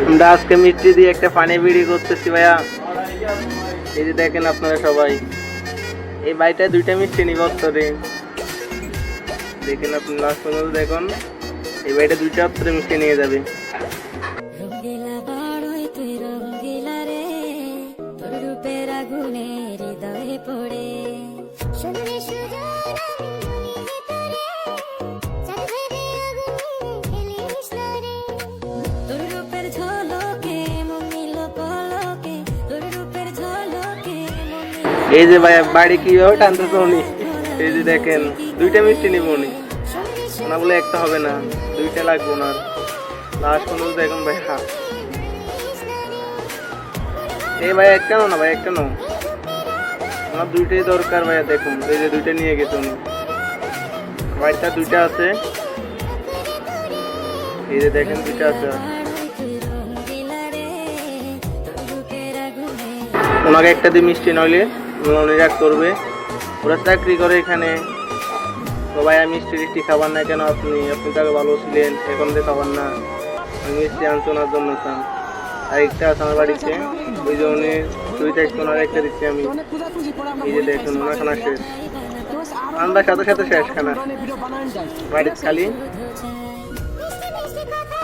আমরা আজকে মিষ্টি দিয়ে একটা পানি বিড়ি করতেছি ভাইয়া। এই যে দেখেন আপনারা সবাই, এই বাড়িটায় দুইটা মিষ্টি নিবস্তরে দেখেন, আপনি লাস্ট পর্যন্ত দেখুন, এই বাড়িটা দুইটা অত্তরে মিষ্টি নিয়ে যাবে। এই যে ভাই বাড়ি কিভাবে টানতেছে উনি, এই যে দেখেন দুইটা মিষ্টি নিব উনি, ওনা বলে একটা হবে না, দুইটা লাগবে ওনার। লাস্ট পর্যন্ত দেখুন ভাই, হ্যাঁ এই ভাই একটা নো না, ভাই একটা নো, আমার দুইটাই দরকার ভাইয়া। দেখুন এই যে দুইটা নিয়ে গেছে উনি, বাড়িটা দুইটা আছে, এই যে দেখেন দুইটা আছে। ওনাকে একটা দিয়ে মিষ্টি নইলে উনি রাগ করবে, ওরা চাকরি করে এখানে। তো ভাইয়া মিষ্টি টিষ্টি খাবার না কেন? আপনি তাকে ভালো ছিলেন, এখন দিয়ে খাবার না, মিষ্টি আনছে ওনার জন্য চান। আর একটা আছে আমার বাড়িতে, ওই যে উনি দুইটা একটু ওনার একটা দিচ্ছি আমি। এই যে দেখুন ওনার খানা শেষ, আমরা সাথে সাথে শেষ খানা, বাড়ির খালি।